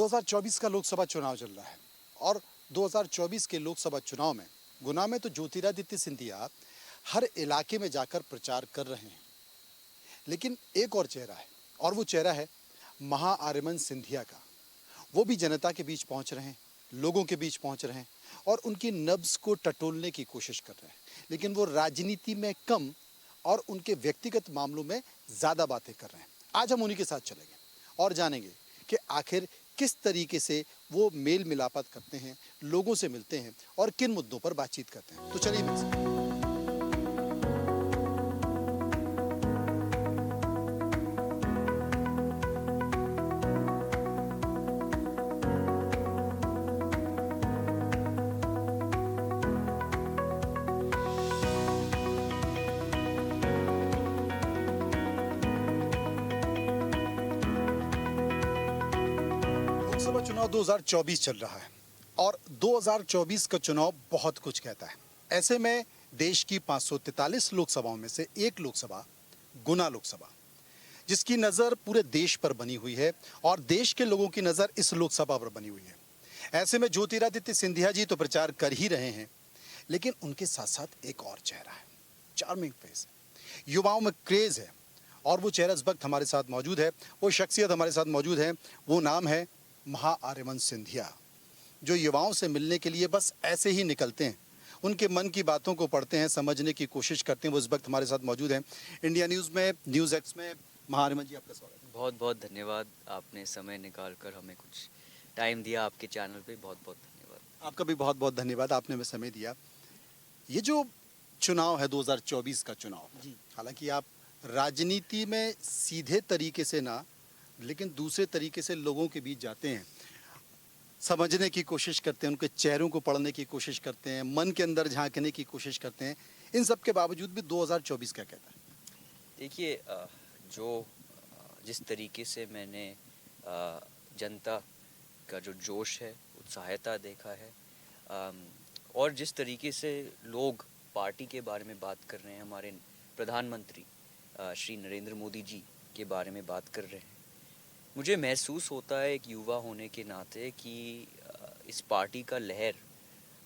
2024 का लोकसभा चुनाव चल रहा है और 2024 के लोकसभा चुनाव में गुना में तो ज्योतिरादित्य सिंधिया हर इलाके में जाकर प्रचार कर रहे हैं। लेकिन एक और चेहरा है और वो चेहरा है महाआर्यमन सिंधिया का। वो भी जनता के बीच पहुंच रहे हैं, लोगों के बीच पहुंच रहे हैं और उनकी नब्ज को टटोलने की कोशिश कर रहे हैं। लेकिन वो राजनीति में कम और उनके व्यक्तिगत मामलों में ज़्यादा बातें कर रहे हैं। आज हम उन्हीं के साथ चलेंगे और जानेंगे कि आखिर किस तरीके से वो मेल मिलापत करते हैं, लोगों से मिलते हैं और किन मुद्दों पर बातचीत करते हैं। तो चलिए मेरे साथ। लोकसभा चुनाव 2024 चल रहा है और 2024 का चुनाव बहुत कुछ कहता है। ऐसे में देश की 543 लोकसभाओं में से एक लोकसभा गुना लोकसभा, जिसकी नज़र पूरे देश पर बनी हुई है और देश के लोगों की नज़र इस लोकसभा पर बनी हुई है। ऐसे में ज्योतिरादित्य सिंधिया जी तो प्रचार कर ही रहे हैं, लेकिन उनके साथ साथ एक और चेहरा है, चार्मिंग फेस है, युवाओं में क्रेज़ है और वो चेहरा इस वक्त हमारे साथ मौजूद है, वो शख्सियत हमारे साथ मौजूद है। वो नाम है महाआर्यमन सिंधिया, जो युवाओं से मिलने के लिए बस ऐसे ही निकलते हैं, उनके मन की बातों को पढ़ते हैं, समझने की कोशिश करते हैं। वो इस वक्त हमारे साथ मौजूद हैं इंडिया न्यूज़ में, न्यूज़ एक्स में। महाआर्यमन जी, आपका स्वागत है। बहुत बहुत धन्यवाद, आपने समय निकाल कर हमें कुछ टाइम दिया आपके चैनल पे। बहुत बहुत धन्यवाद। आपका भी बहुत बहुत धन्यवाद, आपने हमें समय दिया। ये जो चुनाव है 2024 का चुनाव जी। हालांकि आप राजनीति में सीधे तरीके से ना, लेकिन दूसरे तरीके से लोगों के बीच जाते हैं, समझने की कोशिश करते हैं, उनके चेहरों को पढ़ने की कोशिश करते हैं, मन के अंदर झांकने की कोशिश करते हैं। इन सब के बावजूद भी 2024 क्या कहता है? देखिए, जिस तरीके से मैंने जनता का जो जोश है, उत्साहता देखा है, और जिस तरीके से लोग पार्टी के बारे में बात कर रहे हैं, हमारे प्रधानमंत्री श्री नरेंद्र मोदी जी के बारे में बात कर रहे हैं, मुझे महसूस होता है एक युवा होने के नाते कि इस पार्टी का लहर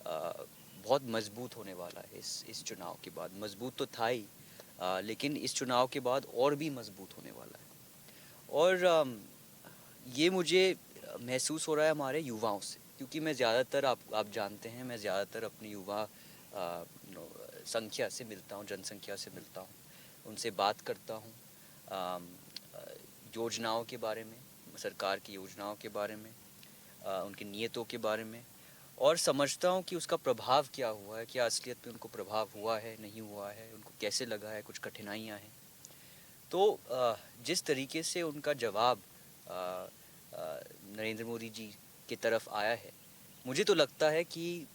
बहुत मजबूत होने वाला है। इस चुनाव के बाद मजबूत तो था ही, लेकिन इस चुनाव के बाद और भी मजबूत होने वाला है। और ये मुझे महसूस हो रहा है हमारे युवाओं से, क्योंकि मैं ज़्यादातर आप जानते हैं, मैं ज़्यादातर अपनी युवा संख्या से मिलता हूँ, जनसंख्या से मिलता हूँ, उनसे बात करता हूँ योजनाओं के बारे में, सरकार की योजनाओं के बारे में, उनकी नीयतों के बारे में, और समझता हूँ कि उसका प्रभाव क्या हुआ है, क्या असलियत में उनको प्रभाव हुआ है, नहीं हुआ है, उनको कैसे लगा है, कुछ कठिनाइयाँ हैं। तो जिस तरीके से उनका जवाब नरेंद्र मोदी जी की तरफ आया है, मुझे तो लगता है कि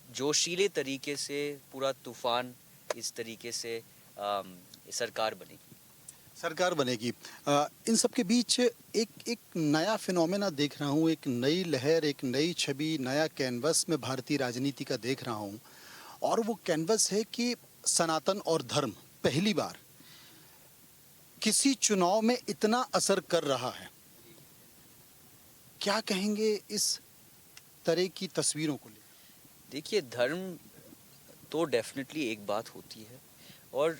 जोशीले तरीके से पूरा तूफान इस तरीके से सरकार बनेगी। इन सब के बीच एक नया फिनोमेना देख रहा हूँ, एक नई लहर, एक नई छवि, नया कैनवस में भारतीय राजनीति का देख रहा हूँ और वो कैनवस है कि सनातन और धर्म पहली बार किसी चुनाव में इतना असर कर रहा है। क्या कहेंगे इस तरह की तस्वीरों को लेकर? देखिए, धर्म तो डेफिनेटली एक बात होती है और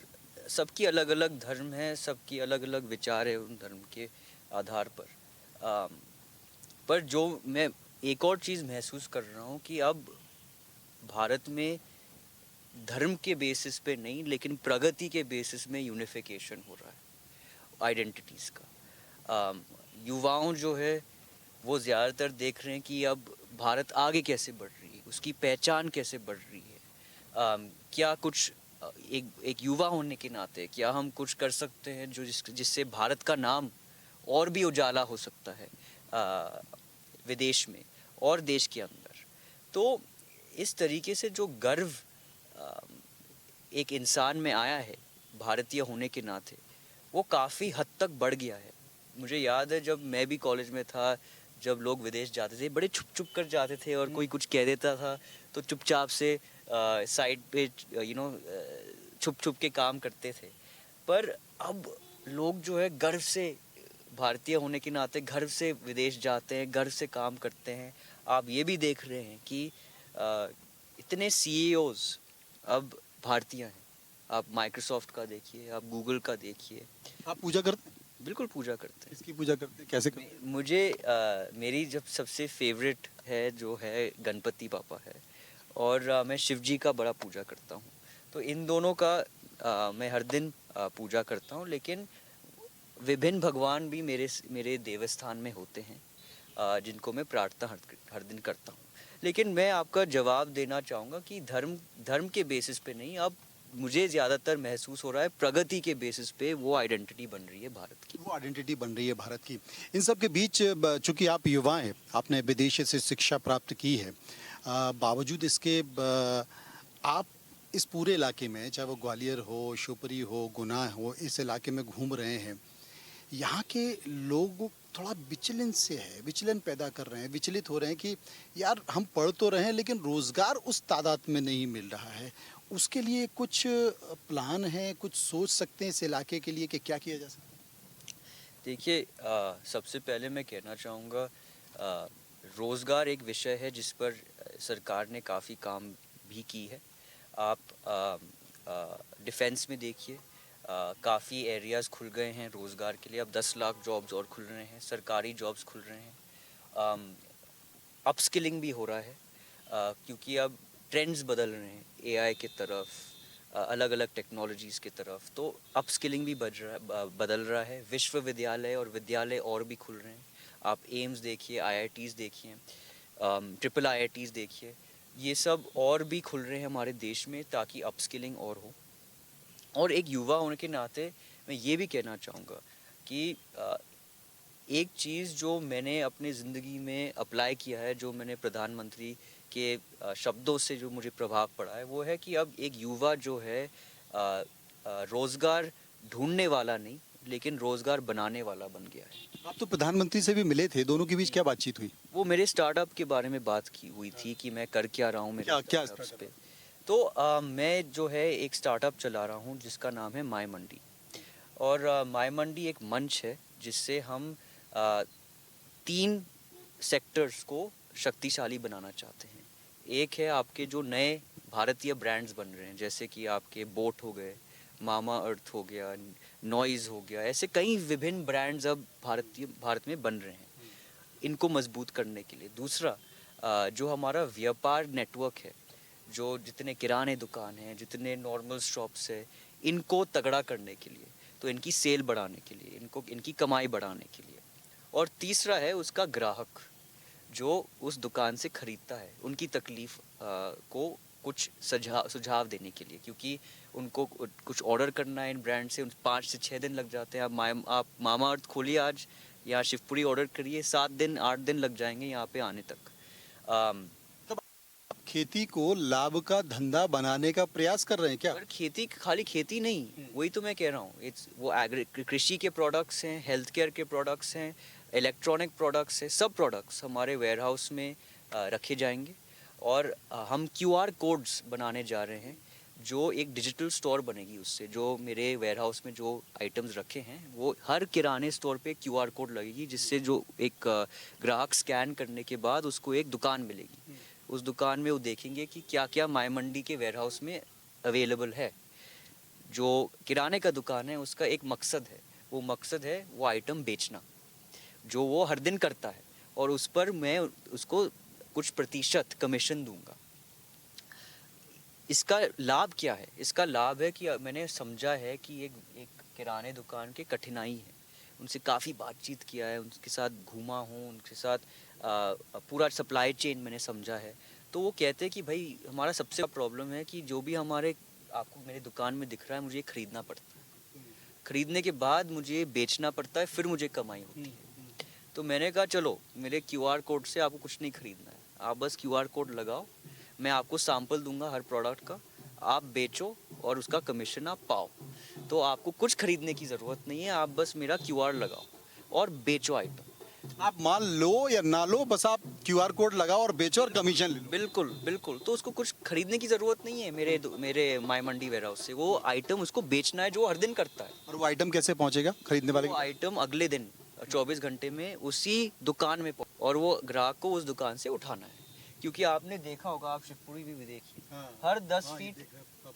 सबकी अलग अलग धर्म है, सबकी अलग अलग विचार है उन धर्म के आधार पर जो मैं एक और चीज़ महसूस कर रहा हूँ कि अब भारत में धर्म के बेसिस पे नहीं, लेकिन प्रगति के बेसिस में यूनिफिकेशन हो रहा है आइडेंटिटीज़ का। युवाओं जो है वो ज़्यादातर देख रहे हैं कि अब भारत आगे कैसे बढ़ रही है, उसकी पहचान कैसे बढ़ रही है। क्या कुछ एक युवा होने के नाते क्या हम कुछ कर सकते हैं जो जिससे भारत का नाम और भी उजाला हो सकता है विदेश में और देश के अंदर। तो इस तरीके से जो गर्व एक इंसान में आया है भारतीय होने के नाते, वो काफ़ी हद तक बढ़ गया है। मुझे याद है जब मैं भी कॉलेज में था, जब लोग विदेश जाते थे बड़े छुप छुप कर जाते थे और कोई कुछ कह देता था तो चुपचाप से साइड पे छुप छुप के काम करते थे। पर अब लोग जो है गर्व से भारतीय होने के नाते घर से विदेश जाते हैं, घर से काम करते हैं। आप ये भी देख रहे हैं कि इतने सीईओज अब भारतीय हैं। आप माइक्रोसॉफ्ट का देखिए, आप गूगल का देखिए। आप पूजा करते हैं? बिल्कुल पूजा करते हैं। किसकी पूजा करते हैं, कैसे करते हैं? मुझे मेरी जब सबसे फेवरेट है जो है गणपति पापा है, और मैं शिव जी का बड़ा पूजा करता हूँ। तो इन दोनों का मैं हर दिन पूजा करता हूँ, लेकिन विभिन्न भगवान भी मेरे देवस्थान में होते हैं, जिनको मैं प्रार्थना हर दिन करता हूँ। लेकिन मैं आपका जवाब देना चाहूँगा कि धर्म के बेसिस पे नहीं, अब मुझे ज़्यादातर महसूस हो रहा है प्रगति के बेसिस पे वो आइडेंटिटी बन रही है भारत की। वो आइडेंटिटी बन रही है भारत की। इन सब के बीच चूंकि आप युवा हैं, आपने विदेश से शिक्षा प्राप्त की है, बावजूद इसके आप इस पूरे इलाके में, चाहे वो ग्वालियर हो, शिवपुरी हो, गुना हो, इस इलाके में घूम रहे हैं, यहाँ के लोग थोड़ा विचलन पैदा कर रहे हैं, विचलित हो रहे हैं कि यार हम पढ़ तो रहे हैं लेकिन रोज़गार उस तादाद में नहीं मिल रहा है। उसके लिए कुछ प्लान है, कुछ सोच सकते हैं इस इलाके के लिए कि क्या किया जा सकता है? देखिए, सबसे पहले मैं कहना चाहूँगा, रोज़गार एक विषय है जिस पर सरकार ने काफ़ी काम भी की है। आप डिफेंस में देखिए, काफ़ी एरियाज़ खुल गए हैं रोज़गार के लिए। अब 10 लाख जॉब्स और खुल रहे हैं, सरकारी जॉब्स खुल रहे हैं। अपस्किलिंग भी हो रहा है, क्योंकि अब ट्रेंड्स बदल रहे हैं एआई की तरफ, अलग अलग टेक्नोलॉजीज़ की तरफ। तो अपस्किलिंग भी बदल रहा है। विश्वविद्यालय और विद्यालय और भी खुल रहे हैं। आप एम्स देखिए, आईआईटीज़ देखिए, ट्रिपल आईआईटीज़ देखिए, ये सब और भी खुल रहे हैं हमारे देश में ताकि अपस्किलिंग और हो। और एक युवा होने के नाते मैं ये भी कहना चाहूँगा कि एक चीज़ जो मैंने अपनी ज़िंदगी में अप्लाई किया है, जो मैंने प्रधानमंत्री के शब्दों से जो मुझे प्रभाव पड़ा है, वो है कि अब एक युवा जो है रोज़गार ढूंढने वाला नहीं, लेकिन रोज़गार बनाने वाला बन गया है। आप तो प्रधानमंत्री से भी मिले थे, दोनों के बीच क्या बातचीत हुई? वो मेरे स्टार्टअप के बारे में बात की हुई थी कि मैं कर क्या रहा हूँ मेरे क्या स्टार्टअप्स startup? पे। तो मैं जो है एक स्टार्टअप चला रहा हूँ जिसका नाम है माय मंडी। और माय मंडी एक मंच है जिससे हम 3 सेक्टर्स को शक्तिशाली बनाना चाहते हैं। एक है आपके जो नए भारतीय ब्रांड्स बन रहे हैं, जैसे कि आपके बोट हो गए, मामा अर्थ हो गया, नॉइज़ हो गया, ऐसे कई विभिन्न ब्रांड्स अब भारत में बन रहे हैं, इनको मजबूत करने के लिए। दूसरा, जो हमारा व्यापार नेटवर्क है, जो जितने किराने दुकान हैं, जितने नॉर्मल शॉप्स है, इनको तगड़ा करने के लिए, तो इनकी सेल बढ़ाने के लिए, इनकी कमाई बढ़ाने के लिए। और तीसरा है उसका ग्राहक, जो उस दुकान से ख़रीदता है, उनकी तकलीफ़ को कुछ सुझाव देने के लिए, क्योंकि उनको कुछ ऑर्डर करना है इन ब्रांड से, 5 से 6 दिन लग जाते हैं। आप मामा अर्थ खोलिए आज या शिवपुरी ऑर्डर करिए, 7 दिन 8 दिन लग जाएंगे यहाँ पे आने तक। तब आप खेती को लाभ का धंधा बनाने का प्रयास कर रहे हैं क्या? पर खेती खाली खेती नहीं, वही तो मैं कह रहा हूँ। वो कृषि के प्रोडक्ट्स हैं, हेल्थ केयर के प्रोडक्ट्स हैं, इलेक्ट्रॉनिक प्रोडक्ट्स हैं, सब प्रोडक्ट्स हमारे वेयर हाउस में रखे जाएंगे। और हम क्यूआर कोड्स बनाने जा रहे हैं, जो एक डिजिटल स्टोर बनेगी उससे। जो मेरे वेयर हाउस में जो आइटम्स रखे हैं, वो हर किराने स्टोर पे क्यूआर कोड लगेगी, जिससे जो एक ग्राहक स्कैन करने के बाद उसको एक दुकान मिलेगी। उस दुकान में वो देखेंगे कि क्या क्या माय मंडी के वेयर हाउस में अवेलेबल है। जो किराने का दुकान है उसका एक मकसद है, वो आइटम बेचना, जो वो हर दिन करता है, और उस पर मैं उसको कुछ प्रतिशत कमीशन दूंगा। इसका लाभ क्या है? इसका लाभ है कि मैंने समझा है कि एक किराने दुकान की कठिनाई है। उनसे काफ़ी बातचीत किया है, उनके साथ घूमा हूँ, उनके साथ पूरा सप्लाई चेन मैंने समझा है। तो वो कहते हैं कि भाई हमारा सबसे बड़ा प्रॉब्लम है कि जो भी आपको मेरे दुकान में दिख रहा है, मुझे खरीदना पड़ता है। खरीदने के बाद मुझे बेचना पड़ता है, फिर मुझे कमाई होती है। तो मैंने कहा चलो, मेरे क्यूआर कोड से आपको कुछ नहीं खरीदना है, आप बस क्यूआर कोड लगाओ, मैं आपको सैंपल दूंगा हर प्रोडक्ट का, आप बेचो और उसका कमीशन आप पाओ। तो आपको कुछ खरीदने की ज़रूरत नहीं है, आप बस मेरा क्यूआर लगाओ और बेचो आइटम। आप माल लो या ना लो, बस आप क्यूआर कोड लगाओ और बेचो और कमीशन ले लो। बिल्कुल बिल्कुल। तो उसको कुछ खरीदने की ज़रूरत नहीं है मेरे माय मंडी वेयर हाउस से। वो आइटम उसको बेचना है जो हर दिन करता है। और वो आइटम कैसे पहुंचेगा खरीदने वाले वो के? आइटम अगले दिन 24 घंटे में उसी दुकान में और वो ग्राहक को उस दुकान से उठाना है। क्योंकि आपने देखा होगा, आप शिवपुरी भी देखिए, हर 10 फीट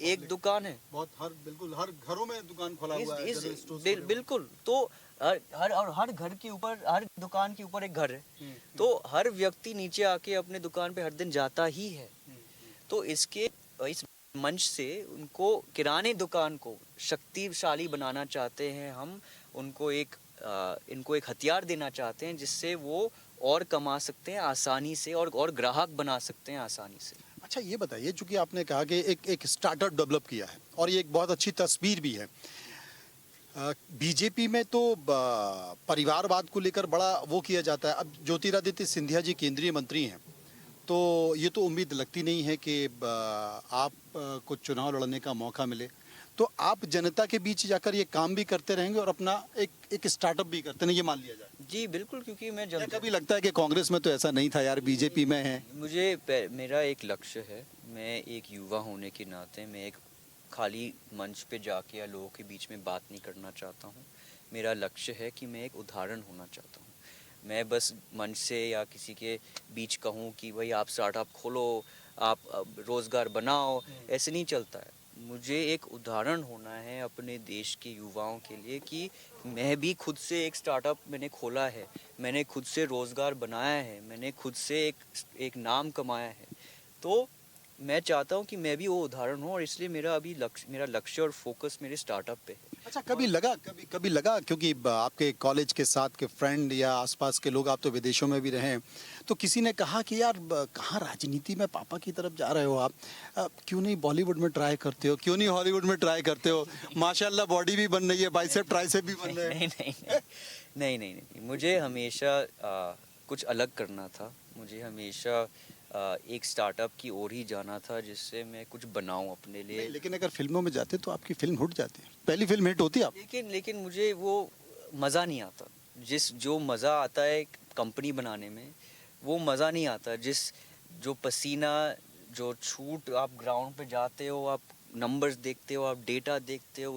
एक दुकान है। बहुत बिल्कुल हर घरों में दुकान खोला हुआ है, जनरल स्टोर्स खोले हुए हैं। बिल्कुल। तो हर घर के ऊपर, हर दुकान के ऊपर एक घर है। तो हर व्यक्ति नीचे आके अपने दुकान पे हर दिन जाता ही है। तो इस मंच से उनको, किराने दुकान को शक्तिशाली बनाना चाहते हैं हम। इनको एक हथियार देना चाहते हैं जिससे वो और कमा सकते हैं आसानी से, और ग्राहक बना सकते हैं आसानी से। अच्छा ये बताइए, चूंकि आपने कहा कि एक स्टार्टअप डेवलप किया है और ये एक बहुत अच्छी तस्वीर भी है। बीजेपी में तो परिवारवाद को लेकर बड़ा वो किया जाता है। अब ज्योतिरादित्य सिंधिया जी केंद्रीय मंत्री हैं, तो ये तो उम्मीद लगती नहीं है कि आप को चुनाव लड़ने का मौका मिले। तो आप जनता के बीच जाकर ये काम भी करते रहेंगे और अपना एक स्टार्टअप भी करते हैं, ये मान लिया जाए? जी बिल्कुल, क्योंकि मैं क्या कभी लगता है कि कांग्रेस में तो ऐसा नहीं था यार, बीजेपी में है? मेरा एक लक्ष्य है। मैं एक युवा होने के नाते मैं एक खाली मंच पे जाके या लोगों के बीच में बात नहीं करना चाहता हूँ। मेरा लक्ष्य है कि मैं एक उदाहरण होना चाहता हूँ। मैं बस मंच से या किसी के बीच कहूँ कि भाई आप स्टार्टअप खोलो, आप रोज़गार बनाओ, ऐसे नहीं चलता है। मुझे एक उदाहरण होना है अपने देश के युवाओं के लिए कि मैं भी खुद से एक स्टार्टअप मैंने खोला है, मैंने खुद से रोज़गार बनाया है, मैंने खुद से एक नाम कमाया है। तो मैं चाहता हूँ कि मैं भी वो उदाहरण हूँ, और इसलिए मेरा लक्ष्य और फोकस मेरे स्टार्टअप पे है। अच्छा कभी लगा, क्योंकि आपके कॉलेज के साथ के फ्रेंड या आसपास के लोग, आप तो विदेशों में भी रहे हैं, तो किसी ने कहा कि यार कहाँ राजनीति में पापा की तरफ जा रहे हो आप, क्यों नहीं बॉलीवुड में ट्राई करते हो, क्यों नहीं हॉलीवुड में ट्राई करते हो? माशाल्लाह बॉडी भी बन रही है, बाइसेप ट्राइसेप भी बन रहे हैं। नहीं, मुझे हमेशा कुछ अलग करना था। मुझे हमेशा एक स्टार्टअप की ओर ही जाना था जिससे मैं कुछ बनाऊं अपने लिए। लेकिन अगर फिल्मों में जाते तो आपकी फिल्म हिट जाती है, पहली फिल्म हिट होती आप। लेकिन मुझे वो मज़ा नहीं आता, जो मज़ा आता है कंपनी बनाने में, वो मज़ा नहीं आता। जो पसीना, जो छूट, आप ग्राउंड पे जाते हो, आप नंबर्स देखते हो, आप डेटा देखते हो,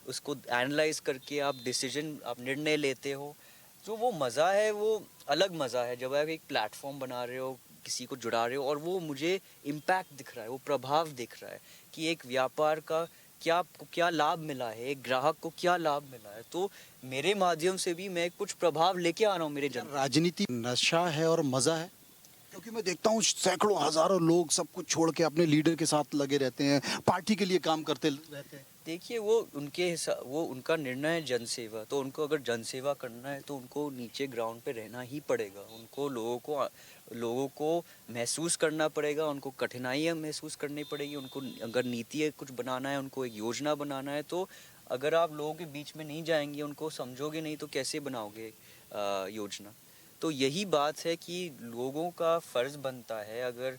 उसको एनालाइज करके आप निर्णय लेते हो, जो वो मज़ा है, वो अलग मज़ा है। जब आप एक प्लेटफॉर्म बना रहे हो, किसी को जुड़ा रहे हो, और वो मुझे इम्पैक्ट दिख रहा है, वो प्रभाव दिख रहा है कि एक व्यापार का क्या लाभ मिला है, एक ग्राहक को क्या लाभ मिला है। तो मेरे माध्यम से भी मैं कुछ प्रभाव लेके आ रहा हूँ मेरे जन। राजनीति नशा है और मजा है? क्योंकि मैं देखता हूँ सैकड़ों हजारों लोग सब कुछ छोड़ के अपने लीडर के साथ लगे रहते हैं, पार्टी के लिए काम करते रहते हैं। देखिए, वो उनका निर्णय है जनसेवा। तो उनको अगर जनसेवा करना है तो उनको नीचे ग्राउंड पे रहना ही पड़ेगा। उनको लोगों को महसूस करना पड़ेगा, उनको कठिनाइयाँ महसूस करनी पड़ेगी। उनको अगर नीति कुछ बनाना है, उनको एक योजना बनाना है, तो अगर आप लोगों के बीच में नहीं जाएंगे, उनको समझोगे नहीं, तो कैसे बनाओगे योजना? तो यही बात है कि लोगों का फ़र्ज़ बनता है, अगर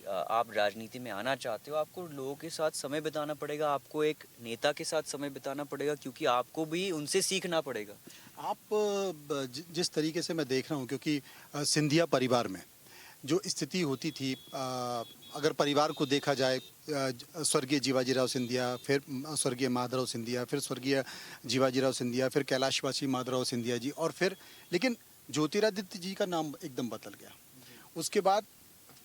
आप राजनीति में आना चाहते हो, आपको लोगों के साथ समय बिताना पड़ेगा, आपको एक नेता के साथ समय बिताना पड़ेगा, क्योंकि आपको भी उनसे सीखना पड़ेगा। आप जिस तरीके से मैं देख रहा हूँ, क्योंकि सिंधिया परिवार में जो स्थिति होती थी, अगर परिवार को देखा जाए, स्वर्गीय जीवाजीराव सिंधिया, फिर स्वर्गीय माधवराव सिंधिया, फिर स्वर्गीय जीवाजीराव सिंधिया, फिर कैलाशवासी माधवराव सिंधिया जी, और फिर लेकिन ज्योतिरादित्य जी का नाम एकदम बदल गया। उसके बाद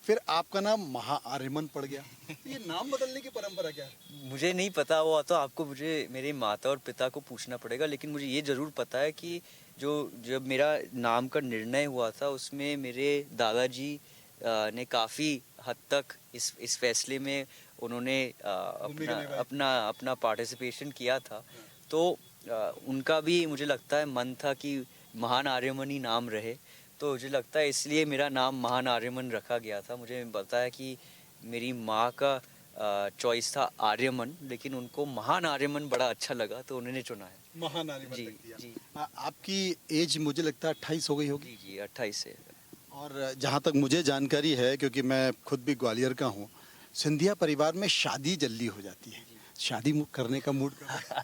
फिर आपका नाम महाआर्यमन पड़ गया। ये नाम बदलने की परंपरा क्या है? मुझे नहीं पता, वो तो आपको मुझे मेरे माता और पिता को पूछना पड़ेगा। लेकिन मुझे ये ज़रूर पता है कि जब मेरा नाम का निर्णय हुआ था, उसमें मेरे दादाजी ने काफ़ी हद तक इस फैसले में उन्होंने अपना पार्टिसिपेशन किया था। तो उनका भी मुझे लगता है मन था कि महान आर्यमन ही नाम रहे। तो मुझे लगता है इसलिए मेरा नाम महान आर्यमन रखा गया था। मुझे पता है कि मेरी माँ का चॉइस था आर्यमन, लेकिन उनको महान आर्यमन बड़ा अच्छा लगा, तो उन्होंने चुना है। महान आर्यमन जी रख दिया। जी आपकी एज मुझे लगता है 28 हो गई होगी। जी 28 से। और जहाँ तक मुझे जानकारी है, क्योंकि मैं खुद भी ग्वालियर का हूँ, सिंधिया परिवार में शादी जल्दी हो जाती है। शादी करने का मूड कब है?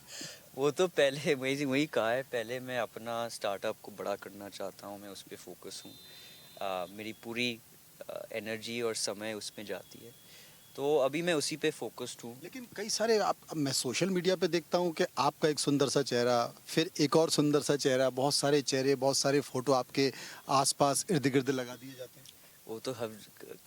वो तो पहले वही कहा है, पहले मैं अपना स्टार्टअप को बड़ा करना चाहता हूँ, मैं उस पर फोकस हूँ। मेरी पूरी एनर्जी और समय उसमें जाती है। तो अभी मैं उसी पे फोकस्ड हूँ। लेकिन कई सारे अब मैं सोशल मीडिया पे देखता हूँ कि आपका एक सुंदर सा चेहरा, फिर एक और सुंदर सा चेहरा, बहुत सारे चेहरे, बहुत सारे फोटो आपके आसपास इर्द गिर्द लगा दिए जाते हैं। वो तो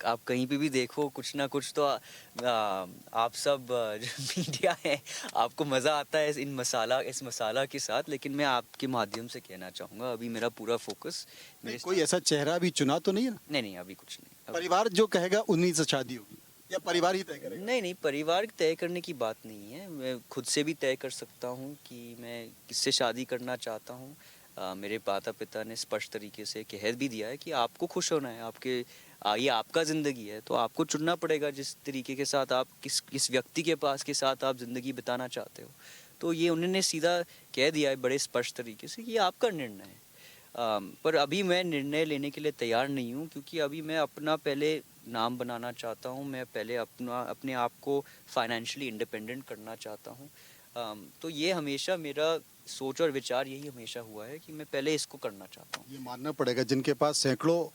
आप कहीं पे भी देखो कुछ ना कुछ तो आप सब जो मीडिया है आपको मज़ा आता है इस मसाला के साथ, लेकिन मैं आपके माध्यम से कहना चाहूँगा अभी मेरा पूरा फोकस नहीं, कोई ऐसा चेहरा भी चुना तो नहीं है ना? नहीं अभी कुछ नहीं। परिवार जो कहेगा उन्हीं से शादी होगी या परिवार ही तय करेगा? नहीं परिवार तय करने की बात नहीं है, मैं खुद से भी तय कर सकता हूँ कि मैं किससे शादी करना चाहता हूँ। मेरे माता पिता ने स्पष्ट तरीके से कह भी दिया है कि आपको खुश होना है, ये आपका ज़िंदगी है, तो आपको चुनना पड़ेगा जिस तरीके के साथ आप किस व्यक्ति के साथ आप ज़िंदगी बिताना चाहते हो। तो ये उन्होंने सीधा कह दिया है बड़े स्पष्ट तरीके से कि ये आपका निर्णय है। पर अभी मैं निर्णय लेने के लिए तैयार नहीं हूँ, क्योंकि अभी मैं अपना पहले नाम बनाना चाहता हूँ, मैं पहले अपने आप को फाइनेंशियली इंडिपेंडेंट करना चाहता हूँ। तो ये हमेशा मेरा सोच और विचार यही हमेशा हुआ है कि मैं पहले इसको करना चाहता हूँ। ये मानना पड़ेगा, जिनके पास सैकड़ों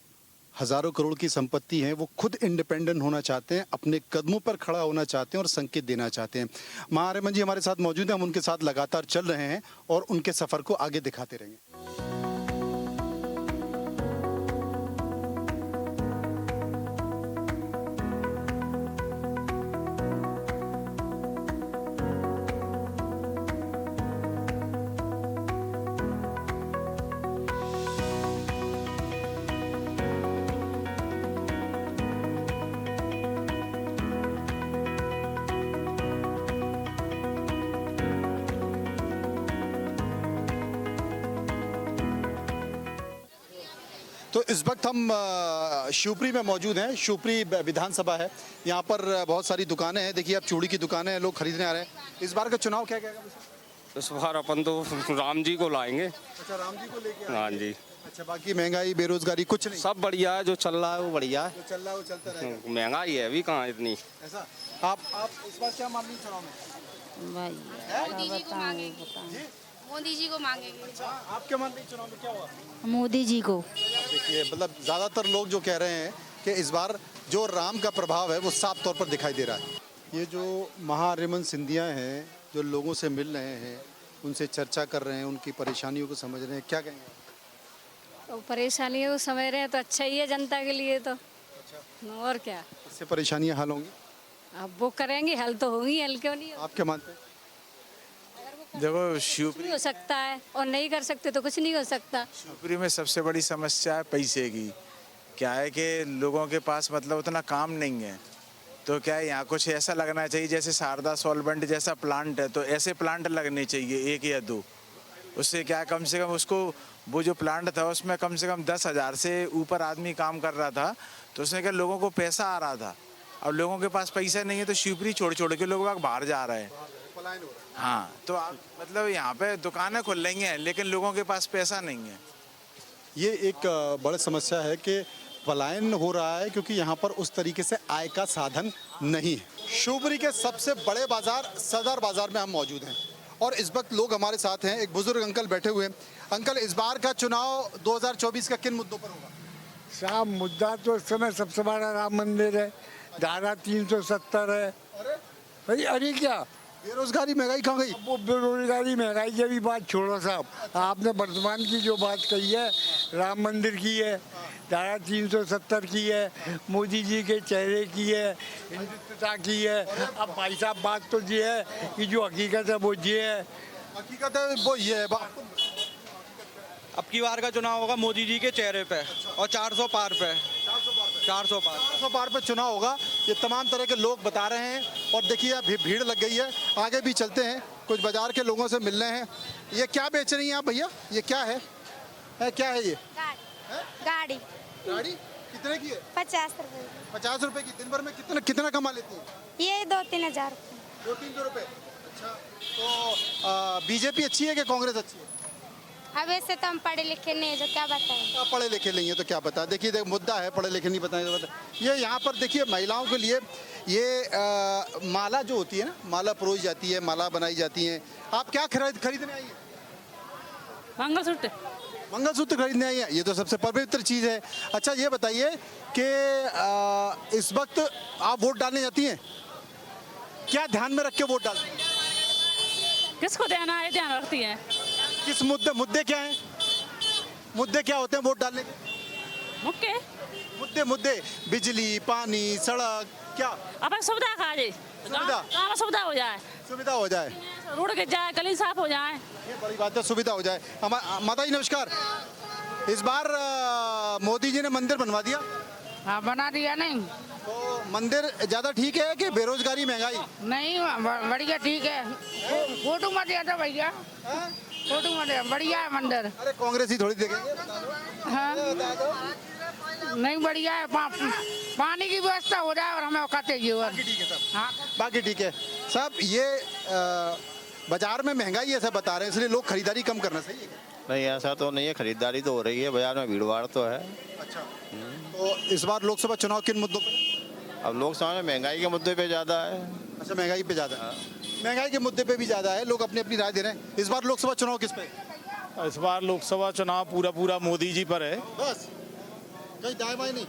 हजारों करोड़ की संपत्ति है, वो खुद इंडिपेंडेंट होना चाहते हैं, अपने कदमों पर खड़ा होना चाहते हैं और संकेत देना चाहते हैं। महारिमन जी हमारे साथ मौजूद हैं, हम उनके साथ लगातार चल रहे हैं और उनके सफर को आगे दिखाते रहेंगे। तो इस वक्त हम शिवपुरी में मौजूद हैं। शिवपुरी विधानसभा है, यहाँ पर बहुत सारी दुकानें हैं। देखिए, अब चूड़ी की दुकानें हैं, लोग खरीदने आ रहे हैं। इस बार का चुनाव क्या कहेगा? इस बार अपन तो राम जी को लाएंगे। अच्छा, राम जी को लेके हाँ जी। अच्छा, बाकी महंगाई बेरोजगारी कुछ नहीं? सब बढ़िया है, जो चल रहा है वो बढ़िया है। जो चल रहा है वो चलता रहेगा। महंगाई है अभी कहाँ इतनी। ऐसा आप इस बार क्या मान रही चुनाव में? मोदी जी को मांगेंगे। मोदी जी को मांगेंगे। अच्छा, आप क्या मान रही चुनाव में क्या हुआ? मोदी जी को। देखिए, मतलब ज़्यादातर लोग जो कह रहे हैं कि इस बार जो राम का प्रभाव है वो साफ तौर पर दिखाई दे रहा है। ये जो महारिमन सिंधिया हैं, जो लोगों से मिल रहे हैं, उनसे चर्चा कर रहे हैं, उनकी परेशानियों को समझ रहे हैं, क्या कहेंगे? तो परेशानियों को समझ रहे हैं तो अच्छा ही है जनता के लिए तो। और क्या, इससे परेशानियां हल होंगी? अब वो करेंगे, हल तो होंगी, हल क्यों नहीं आप क्या मानते हैं? देखो शिवपुरी नहीं हो सकता है, और नहीं कर सकते तो कुछ नहीं हो सकता। शिवपुरी में सबसे बड़ी समस्या है पैसे की। क्या है कि लोगों के पास मतलब उतना काम नहीं है, तो क्या है यहाँ कुछ ऐसा लगना चाहिए जैसे शारदा सॉल्वेंट जैसा प्लांट है, तो ऐसे प्लांट लगने चाहिए 1 या 2। उससे क्या कम से कम उसको वो जो प्लांट था उसमें कम से कम 10,000 से ऊपर आदमी काम कर रहा था, तो उसमें क्या लोगों को पैसा आ रहा था। अब लोगों के पास पैसा नहीं है तो शिवपुरी छोड़ छोड़ के लोग बाहर जा रहे हैं। हाँ, तो मतलब यहाँ पे दुकानें खुल रही हैं लेकिन लोगों के पास पैसा नहीं है। ये एक बड़ी समस्या है कि पलायन हो रहा है, क्योंकि यहाँ पर उस तरीके से आय का साधन नहीं है। शिवपुरी के सबसे बड़े बाजार सदर बाजार में हम मौजूद हैं और इस वक्त लोग हमारे साथ हैं। एक बुजुर्ग अंकल बैठे हुए हैं। अंकल, इस बार का चुनाव 2024 का किन मुद्दों पर होगा? साहब, मुद्दा तो इस समय सबसे बड़ा राम मंदिर है, धारा 370 है। अरे क्या बेरोजगारी महंगाई कहाँ गई? वो बेरोजगारी महंगाई की भी बात छोड़ो साहब, आपने वर्तमान की जो बात कही है राम मंदिर की है, धारा 370 की है, मोदी जी के चेहरे की है, हिंदुत्वता की है। अब भाई साहब बात तो ये है कि जो हकीकत है वो ये है। हकीकत है वो ये है। अब की बार का चुनाव होगा मोदी जी के चेहरे पे और 400 पार पे। 400 पार पे चुनाव होगा, ये तमाम तरह के लोग बता रहे हैं। और देखिए, अब भीड़ लग गई है। आगे भी चलते हैं, कुछ बाजार के लोगों से मिल रहे हैं। ये क्या बेच रही हैं आप भैया? ये क्या है? क्या है ये? गाड़ी। गाड़ी कितने की है? 50 रुपए। 50 रुपए की। दिन भर में कितना कमा लेती है? ये 2-3 हजार। 200-300 रुपए। अच्छा, तो बीजेपी अच्छी है कि कांग्रेस अच्छी है? अब ऐसे तो हम पढ़े लिखे नहीं है, जो क्या बताएं। आप पढ़े लिखे नहीं है तो क्या पता। देखिए, मुद्दा है, पढ़े लिखे नहीं बताएं तो बता। ये यहाँ पर देखिए, महिलाओं के लिए ये माला जो होती है ना, माला परोई जाती है, माला बनाई जाती है। आप क्या खरीदने आई हैं? मंगलसूत्र। मंगलसूत्र खरीदने आई हैं। ये तो सबसे पवित्र चीज़ है। अच्छा, ये बताइए कि इस वक्त आप वोट डालने जाती हैं, क्या ध्यान में रख के वोट डालती हैं? किसको देना है ध्यान रखती है। किस मुद्दे क्या हैं? मुद्दे क्या होते हैं वोट डालने के? मुक्के मुद्दे बिजली, पानी, सड़क, क्या अब सुविधा खा जाए, सुविधा? गाँव में सुविधा हो जाए, सुविधा हो जाए, रोड के जाए, गली साफ हो जाए। ये बड़ी बात है, सुविधा हो जाए। माता जी नमस्कार। इस बार मोदी जी ने मंदिर बनवा दिया, हाँ बना दिया। नहीं तो मंदिर ज्यादा ठीक है कि बेरोजगारी, महंगाई? नहीं बढ़िया ठीक है। फोटो मत दिया था भैया, फोटो मत दिया, बढ़िया है मंदिर। अरे कांग्रेस ही थोड़ी देखेंगे। हाँ नहीं बढ़िया है। पानी की व्यवस्था हो जाए और हमें औकात चाहिए। और ठीक है साहब, हाँ बाकी ठीक है साहब। ये बाजार में महंगाई ऐसा बता रहे हैं, इसलिए लोग खरीदारी कम करना सही है क्या? नहीं ऐसा तो नहीं है, खरीदारी तो हो रही है, बाजार में भीड़ भाड़ तो है। अच्छा, तो इस बार लोकसभा चुनाव किन मुद्दों पर? अब लोकसभा में महंगाई के मुद्दे पे ज़्यादा है। अच्छा, महंगाई पे ज़्यादा है, महंगाई के मुद्दे पे भी ज़्यादा है, लोग अपनी अपनी राय दे रहे हैं। इस बार लोकसभा चुनाव किस पे? इस बार लोकसभा चुनाव पूरा मोदी जी पर है। बस, कहीं दाएं बाएं नहीं?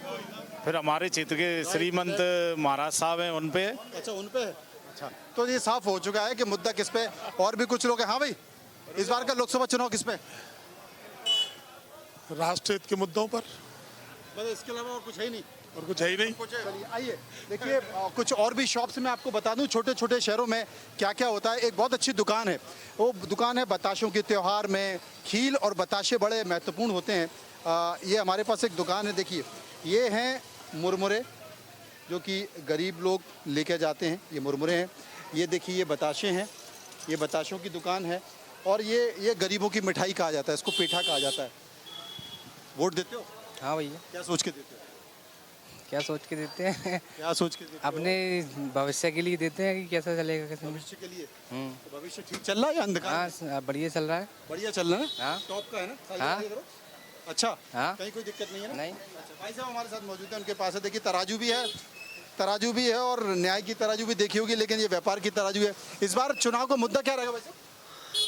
फिर हमारे क्षेत्र के श्रीमंत महाराज साहब हैं, उन पे। अच्छा, उन पे है। अच्छा, तो ये साफ हो चुका है कि मुद्दा किस पे। और भी कुछ लोग हैं। हाँ भाई, इस बार का लोकसभा चुनाव किस पे? राष्ट्र हित के मुद्दों पर, बस, इसके अलावा और कुछ है ही नहीं। और कुछ है ही नहीं। चलिए आइए देखिए, कुछ और भी शॉप्स में आपको बता दूं छोटे छोटे शहरों में क्या क्या होता है। एक बहुत अच्छी दुकान है, वो दुकान है बताशों की। त्योहार में खील और बताशे बड़े महत्वपूर्ण होते हैं। ये हमारे पास एक दुकान है, देखिए ये हैं मुरमुरे, जो कि गरीब लोग लेके जाते हैं। ये मुरमुरे हैं, ये देखिए ये बताशे हैं, ये बताशों की दुकान है। और ये गरीबों की मिठाई कहा जाता है, इसको पेठा कहा जाता है। वोट देते हो? हाँ भैया। क्या सोच के देते हो? क्या सोच के देते हैं? क्या सोच के देते हो? अपने भविष्य के लिए देते हैं कि कैसा चलेगा, कैसे। भविष्य के लिए। तो भविष्य ठीक चल रहा है या अंधकार? हाँ बढ़िया चल रहा है। बढ़िया चल रहा है। हाँ टॉप का है ना? हाँ। अच्छा, हाँ कहीं कोई दिक्कत नहीं है ना? नहीं। अच्छा, भाई साहब हमारे साथ मौजूद है, उनके पास है, देखिए तराजू भी है और न्याय की तराजू भी देखी होगी, लेकिन ये व्यापार की तराजू है। इस बार चुनाव का मुद्दा क्या रहेगा वैसे?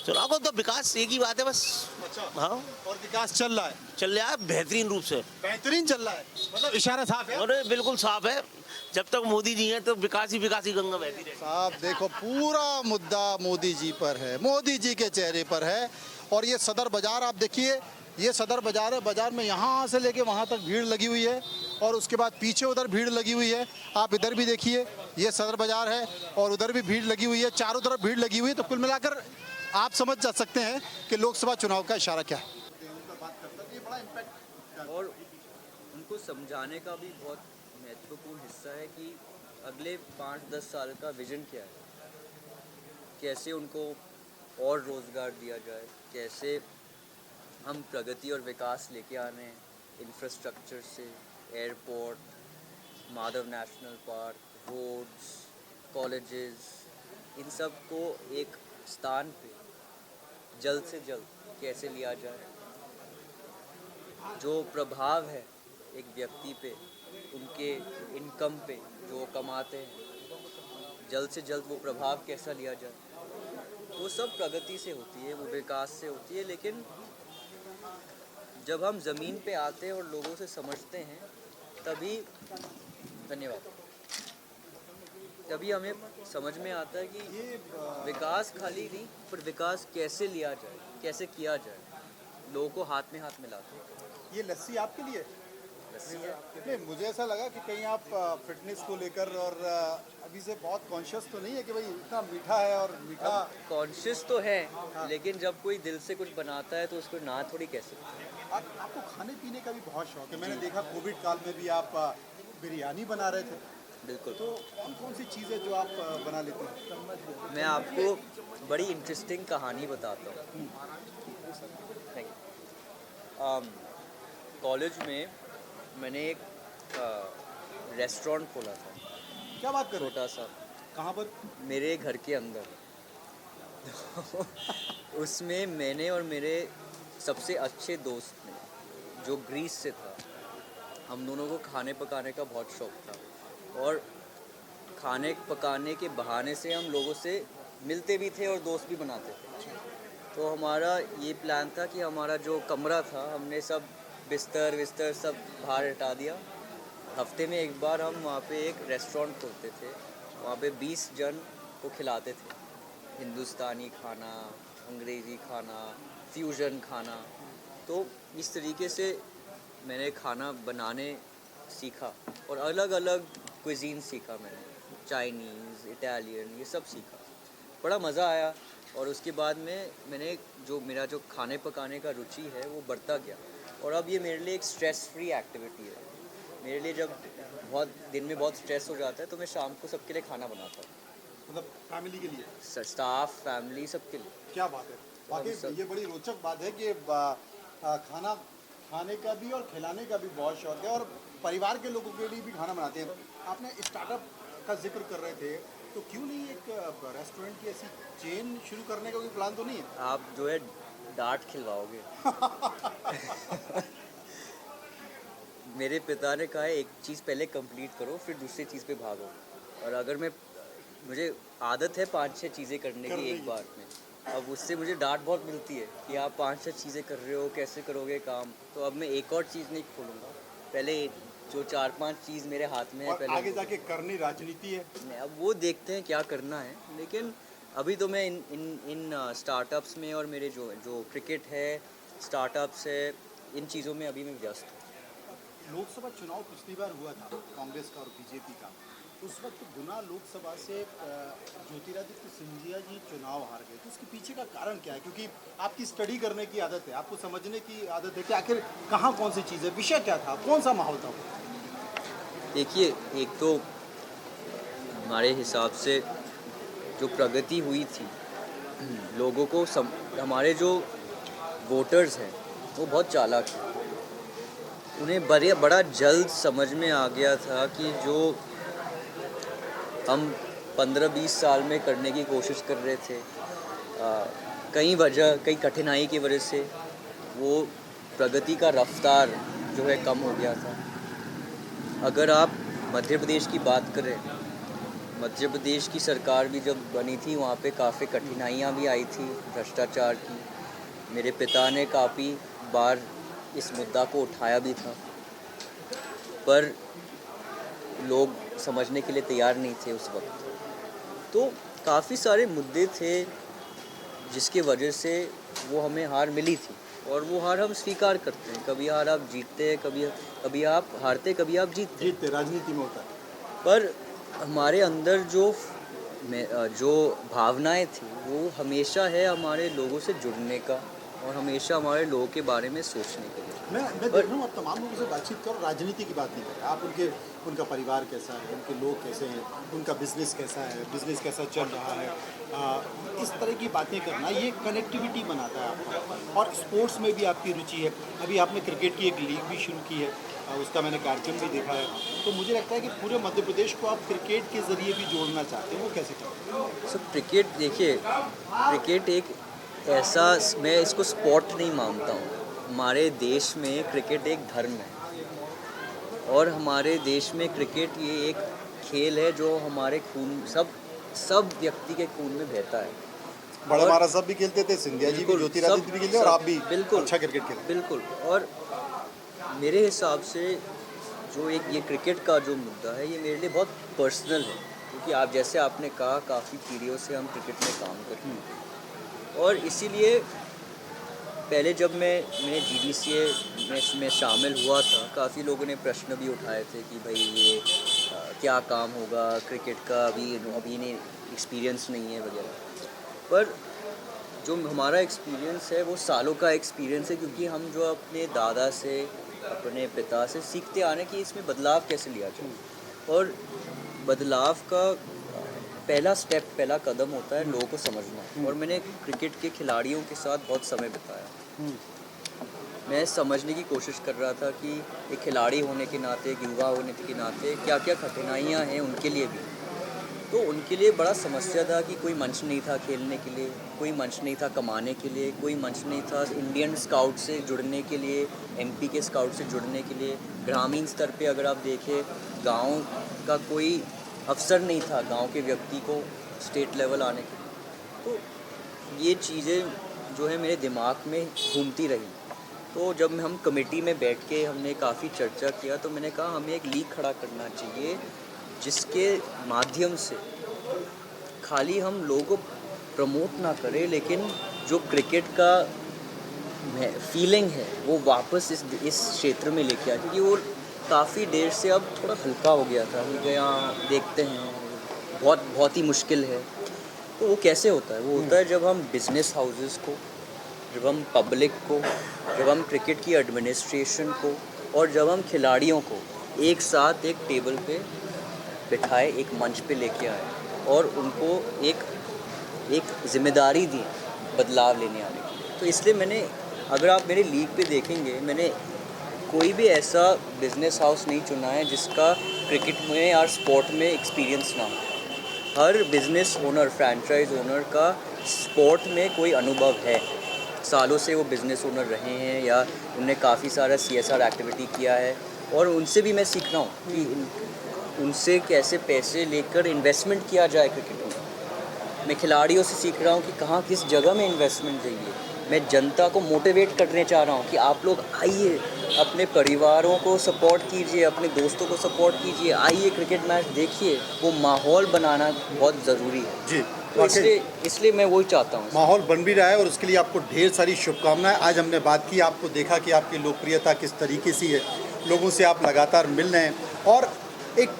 चुनाव को तो विकास एक ही बात है बस। अच्छा, हाँ और विकास चल रहा है? चल रहा है बेहतरीन रूप से। बेहतरीन चल रहा है, मतलब इशारा साफ है। अरे बिल्कुल साफ है, जब तक मोदी जी हैं तो विकास ही गंगा बहती रहेगी। साहब देखो, पूरा मुद्दा मोदी जी पर है, मोदी जी के चेहरे पर है। और ये सदर बाजार आप देखिए, ये सदर बाजार है, बाजार में यहाँ से लेके वहाँ तक भीड़ लगी हुई है। और उसके बाद पीछे उधर भीड़ लगी हुई है, आप इधर भी देखिए, ये सदर बाजार है और उधर भी भीड़ लगी हुई है, चारों तरफ भीड़ लगी हुई है। तो कुल मिलाकर आप समझ जा सकते हैं कि लोकसभा चुनाव का इशारा क्या है। और उनको समझाने का भी बहुत महत्वपूर्ण हिस्सा है कि अगले 5-10 साल का विजन क्या है, कैसे उनको और रोज़गार दिया जाए, कैसे हम प्रगति और विकास लेके आ रहे हैं इंफ्रास्ट्रक्चर से, airport, Madhav national park, roads, colleges, इन सब को एक स्थान पे जल्द से जल्द कैसे लिया जाए। जो प्रभाव है एक व्यक्ति पे, उनके इनकम पे जो वो कमाते हैं, जल्द से जल्द वो प्रभाव कैसा लिया जाए। वो सब प्रगति से होती है, वो विकास से होती है। लेकिन जब हम ज़मीन पे आते हैं और लोगों से समझते हैं, तभी तभी हमें समझ में आता है कि विकास खाली नहीं, पर विकास कैसे लिया जाए, कैसे किया जाए, लोगों को हाथ में हाथ मिलाते हैं। ये लस्सी आपके लिए? लस्सी है। नहीं, मुझे ऐसा लगा कि कहीं आप फिटनेस को लेकर और अभी से बहुत कॉन्शियस तो नहीं है कि भाई इतना मीठा है और मीठा। कॉन्शियस तो है, लेकिन जब कोई दिल से कुछ बनाता है तो उसको ना थोड़ी कह सकते हैं। आपको खाने पीने का भी बहुत शौक है, मैंने देखा कोविड काल में भी आप बिरयानी बना रहे थे। बिल्कुल। तो कौन सी चीज़ें जो आप बना लेते हैं? मैं आपको बड़ी इंटरेस्टिंग कहानी बताता हूँ। कॉलेज में मैंने एक रेस्टोरेंट खोला था। क्या बात कर रहे हैं? छोटा सा। कहाँ पर? मेरे घर के अंदर। उसमें मैंने और मेरे सबसे अच्छे दोस्त ने, जो ग्रीस से था, हम दोनों को खाने पकाने का बहुत शौक था और खाने पकाने के बहाने से हम लोगों से मिलते भी थे और दोस्त भी बनाते थे। तो हमारा ये प्लान था कि हमारा जो कमरा था, हमने सब बिस्तर सब बाहर हटा दिया हफ्ते में एक बार हम वहाँ पे एक रेस्टोरेंट खोलते थे, वहाँ पे 20 जन को खिलाते थे, हिंदुस्तानी खाना, अंग्रेज़ी खाना, फ्यूजन खाना। तो इस तरीके से मैंने खाना बनाने सीखा और अलग अलग क्विजीन सीखा मैंने, चाइनीज़, इटालियन, ये सब सीखा। बड़ा मज़ा आया और उसके बाद में मैंने मेरा जो खाने पकाने का रुचि है वो बढ़ता गया और अब ये मेरे लिए एक स्ट्रेस फ्री एक्टिविटी है। मेरे लिए जब दिन में बहुत स्ट्रेस हो जाता है तो मैं शाम को सबके लिए खाना बनाता हूँ, मतलब फैमिली के लिए, स्टाफ, फैमिली, सबके लिए। क्या बात है, वाकई ये बड़ी रोचक बात है कि खाना खाने का भी और खिलाने का भी बहुत शौक है और परिवार के लोगों के लिए भी खाना बनाते हैं। आपने स्टार्टअप का जिक्र कर रहे थे, तो क्यों नहीं एक रेस्टोरेंट की ऐसी चेन शुरू करने का कोई प्लान तो नहीं है? आप जो है डांट खिलवाओगे। मेरे पिता ने कहा है एक चीज़ पहले कंप्लीट करो फिर दूसरी चीज़ पे भागो, और अगर मुझे आदत है 5-6 चीज़ें करने की एक बार में, अब उससे मुझे डांट बहुत मिलती है कि आप 5-6 चीज़ें कर रहे हो, कैसे करोगे काम। तो अब मैं एक और चीज़ नहीं खोलूँगा, पहले जो 4-5 चीज़ मेरे हाथ में है पहले आगे जाके करनी राजनीति है। अब वो देखते हैं क्या करना है, लेकिन अभी तो मैं इन स्टार्टअप्स में और मेरे जो क्रिकेट है, स्टार्टअप्स है, इन चीज़ों में अभी मैं व्यस्त हूँ। लोकसभा चुनाव पिछली बार हुआ था कांग्रेस का और बीजेपी का, उस वक्त गुना लोकसभा से ज्योतिरादित्य सिंधिया जी चुनाव हार गए। तो उसके पीछे का कारण क्या है? क्योंकि आपकी स्टडी करने की आदत है, आपको समझने की आदत है कि आखिर कहाँ कौन सी चीज़ है, विषय क्या था, कौन सा माहौल था? देखिए, एक तो हमारे हिसाब से जो प्रगति हुई थी, लोगों को हमारे जो वोटर्स हैं वो बहुत चालाक हैं। उन्हें बड़ा जल्द समझ में आ गया था कि जो हम 15-20 साल में करने की कोशिश कर रहे थे, कई कठिनाई की वजह से वो प्रगति का रफ्तार जो है कम हो गया था। अगर आप मध्य प्रदेश की बात करें, मध्य प्रदेश की सरकार भी जब बनी थी वहाँ पे काफ़ी कठिनाइयाँ भी आई थी भ्रष्टाचार की। मेरे पिता ने काफ़ी बार इस मुद्दा को उठाया भी था, पर लोग समझने के लिए तैयार नहीं थे उस वक्त। तो काफ़ी सारे मुद्दे थे जिसके वजह से वो हमें हार मिली थी, और वो हार हम स्वीकार करते हैं। कभी हार आप जीतते हैं, कभी आप हारते, कभी आप जीतते, राजनीति में होता है। पर हमारे अंदर जो भावनाएं थी वो हमेशा है हमारे लोगों से जुड़ने का और हमेशा हमारे लोगों के बारे में सोचने के लिए। मैं देख रहा हूँ आप तमाम लोगों से बातचीत करो, राजनीति की बात नहीं कर रहे आप। उनका परिवार कैसा है, उनके लोग कैसे हैं, उनका बिजनेस कैसा है, बिजनेस कैसा चल रहा है, इस तरह की बातें करना ये कनेक्टिविटी बनाता है आपको। और स्पोर्ट्स में भी आपकी रुचि है। अभी आपने क्रिकेट की एक लीग भी शुरू की है, उसका मैंने कार्यक्रम भी देखा है। तो मुझे लगता है कि पूरे मध्य प्रदेश को आप क्रिकेट के ज़रिए भी जोड़ना चाहते हैं, वो कैसे करें? सो क्रिकेट, देखिए, क्रिकेट एक ऐसा, मैं इसको स्पोर्ट नहीं मानता हूँ। हमारे देश में क्रिकेट एक धर्म है और हमारे देश में क्रिकेट ये एक खेल है जो हमारे खून, सब व्यक्ति के खून में बहता है। बड़ा महाराज साहब भी खेलते थे, सिंधिया जी भी, ज्योतिरादित्य भी खेलते और आप भी बिल्कुल अच्छा क्रिकेट खेलते। बिल्कुल। और मेरे हिसाब से जो ये क्रिकेट का जो मुद्दा है ये मेरे लिए बहुत पर्सनल है, क्योंकि आप जैसे आपने कहा काफ़ी पीढ़ियों से हम क्रिकेट में काम करते हैं, और इसीलिए पहले जब मैंने GDCA में शामिल हुआ था, काफ़ी लोगों ने प्रश्न भी उठाए थे कि भाई ये क्या काम होगा क्रिकेट का, अभी नहीं, एक्सपीरियंस नहीं है वगैरह। पर जो हमारा एक्सपीरियंस है वो सालों का एक्सपीरियंस है, क्योंकि हम जो अपने दादा से, अपने पिता से सीखते आ रहे हैं कि इसमें बदलाव कैसे लिया जाए। और बदलाव का पहला कदम होता है लोगों को समझना। और मैंने क्रिकेट के खिलाड़ियों के साथ बहुत समय बिताया। मैं समझने की कोशिश कर रहा था कि एक खिलाड़ी होने के नाते, एक युवा होने के नाते क्या क्या कठिनाइयाँ हैं उनके लिए भी। तो उनके लिए बड़ा समस्या था कि कोई मंच नहीं था खेलने के लिए, कोई मंच नहीं था कमाने के लिए, कोई मंच नहीं था इंडियन स्काउट से जुड़ने के लिए, MP के स्काउट से जुड़ने के लिए। ग्रामीण स्तर पे अगर आप देखें, गांव का कोई अवसर नहीं था गांव के व्यक्ति को स्टेट लेवल आने के लिए। तो ये चीज़ें जो है मेरे दिमाग में घूमती रही। तो जब हम कमेटी में बैठ के हमने काफ़ी चर्चा किया तो मैंने कहा हमें एक लीग खड़ा करना चाहिए जिसके माध्यम से खाली हम लोगों को प्रमोट ना करें, लेकिन जो क्रिकेट का फीलिंग है वो वापस इस क्षेत्र में लेके आए, क्योंकि वो काफ़ी देर से अब थोड़ा हल्का हो गया था। हम यहाँ देखते हैं बहुत ही मुश्किल है। तो वो कैसे होता है? वो होता है जब हम बिजनेस हाउसेस को, जब हम पब्लिक को, जब हम क्रिकेट की एडमिनिस्ट्रेशन को और जब हम खिलाड़ियों को एक साथ एक टेबल पे बिठाए, एक मंच पे लेके आए और उनको एक जिम्मेदारी दी बदलाव लेने आने की। तो इसलिए मैंने, अगर आप मेरे लीग पे देखेंगे, मैंने कोई भी ऐसा बिजनेस हाउस नहीं चुना है जिसका क्रिकेट में और स्पोर्ट में एक्सपीरियंस ना हो। हर बिजनेस ओनर, फ्रैंचाइज ओनर का स्पोर्ट में कोई अनुभव है, सालों से वो बिज़नेस ओनर रहे हैं या उन्होंने काफ़ी सारा CSR एक्टिविटी किया है, और उनसे भी मैं सीख रहा हूँ कि उनसे कैसे पैसे लेकर इन्वेस्टमेंट किया जाए क्रिकेट में। मैं खिलाड़ियों से सीख रहा हूँ कि कहाँ किस जगह में इन्वेस्टमेंट चाहिए। मैं जनता को मोटिवेट करने चाह रहा हूँ कि आप लोग आइए, अपने परिवारों को सपोर्ट कीजिए, अपने दोस्तों को सपोर्ट कीजिए, आइए क्रिकेट मैच देखिए। वो माहौल बनाना बहुत ज़रूरी है जी। तो इसलिए मैं वही चाहता हूँ। माहौल बन भी रहा है और उसके लिए आपको ढेर सारी शुभकामनाएं। आज हमने बात की, आपको देखा कि आपकी लोकप्रियता किस तरीके से है, लोगों से आप लगातार मिल रहे हैं और एक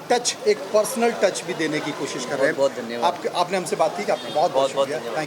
पर्सनल टच भी देने की कोशिश कर रहे हैं। बहुत धन्यवाद। आपने हमसे बात की, आपका बहुत बहुत शुक्रिया।